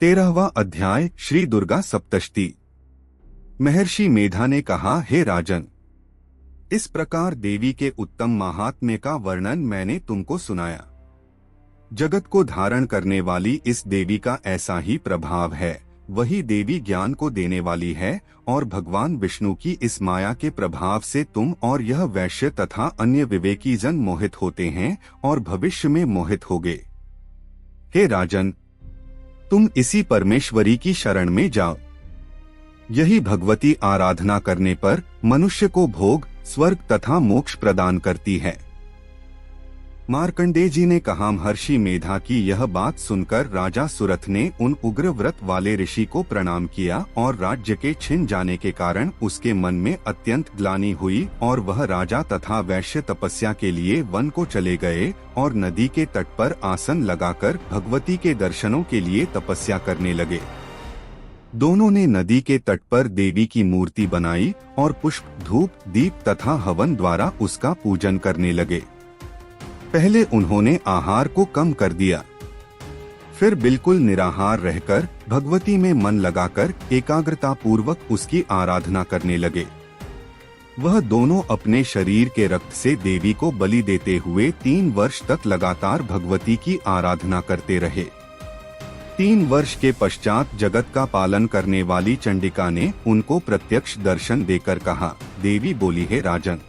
13वां अध्याय श्री दुर्गा सप्तशती। महर्षि मेधा ने कहा, हे राजन, इस प्रकार देवी के उत्तम महात्म्य का वर्णन मैंने तुमको सुनाया। जगत को धारण करने वाली इस देवी का ऐसा ही प्रभाव है। वही देवी ज्ञान को देने वाली है और भगवान विष्णु की इस माया के प्रभाव से तुम और यह वैश्य तथा अन्य विवेकी जन मोहित होते हैं और भविष्य में मोहित होगे। हे राजन, तुम इसी परमेश्वरी की शरण में जाओ। यही भगवती आराधना करने पर मनुष्य को भोग, स्वर्ग तथा मोक्ष प्रदान करती है। मार्कंडेय जी ने कहा, महर्षि मेधा की यह बात सुनकर राजा सुरथ ने उन उग्र व्रत वाले ऋषि को प्रणाम किया और राज्य के छिन जाने के कारण उसके मन में अत्यंत ग्लानि हुई और वह राजा तथा वैश्य तपस्या के लिए वन को चले गए और नदी के तट पर आसन लगाकर भगवती के दर्शनों के लिए तपस्या करने लगे। दोनों ने नदी के तट पर देवी की मूर्ति बनाई और पुष्प, धूप, दीप तथा हवन द्वारा उसका पूजन करने लगे। पहले उन्होंने आहार को कम कर दिया, फिर बिल्कुल निराहार रहकर भगवती में मन लगाकर एकाग्रता पूर्वक उसकी आराधना करने लगे। वह दोनों अपने शरीर के रक्त से देवी को बलि देते हुए 3 वर्ष तक लगातार भगवती की आराधना करते रहे। 3 वर्ष के पश्चात जगत का पालन करने वाली चंडिका ने उनको प्रत्यक्ष दर्शन देकर कहा, देवी बोली, है राजन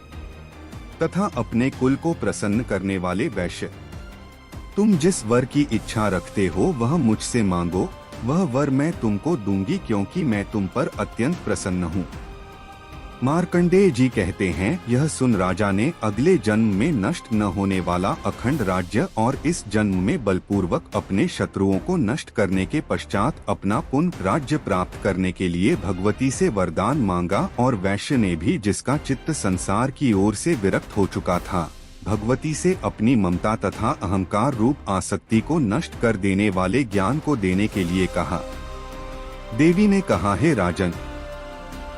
तथा अपने कुल को प्रसन्न करने वाले वैश्य, तुम जिस वर की इच्छा रखते हो वह मुझसे मांगो, वह वर मैं तुमको दूंगी, क्योंकि मैं तुम पर अत्यंत प्रसन्न हूँ। मार्कंडेय जी कहते हैं, यह सुन राजा ने अगले जन्म में नष्ट न होने वाला अखंड राज्य और इस जन्म में बलपूर्वक अपने शत्रुओं को नष्ट करने के पश्चात अपना पुनः राज्य प्राप्त करने के लिए भगवती से वरदान मांगा और वैश्य ने भी, जिसका चित्त संसार की ओर से विरक्त हो चुका था, भगवती से अपनी ममता तथा अहंकार रूप आसक्ति को नष्ट कर देने वाले ज्ञान को देने के लिए कहा। देवी ने कहा, हे राजन,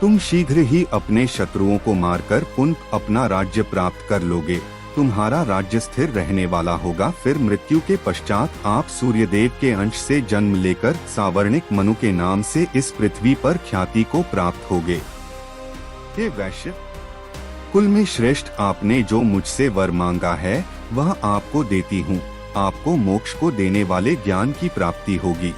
तुम शीघ्र ही अपने शत्रुओं को मारकर पुनः अपना राज्य प्राप्त कर लोगे। तुम्हारा राज्य स्थिर रहने वाला होगा। फिर मृत्यु के पश्चात आप सूर्यदेव के अंश से जन्म लेकर सावर्णिक मनु के नाम से इस पृथ्वी पर ख्याति को प्राप्त होगे। हे वैश्य, कुल में श्रेष्ठ, आपने जो मुझसे वर मांगा है वह आपको देती हूँ। आपको मोक्ष को देने वाले ज्ञान की प्राप्ति होगी।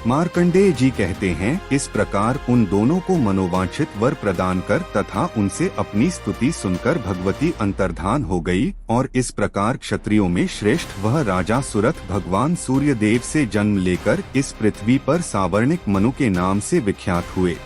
मार्कंडेय जी कहते हैं, इस प्रकार उन दोनों को मनोवांछित वर प्रदान कर तथा उनसे अपनी स्तुति सुनकर भगवती अंतर्धान हो गई और इस प्रकार क्षत्रियों में श्रेष्ठ वह राजा सुरथ भगवान सूर्यदेव से जन्म लेकर इस पृथ्वी पर सावर्णिक मनु के नाम से विख्यात हुए।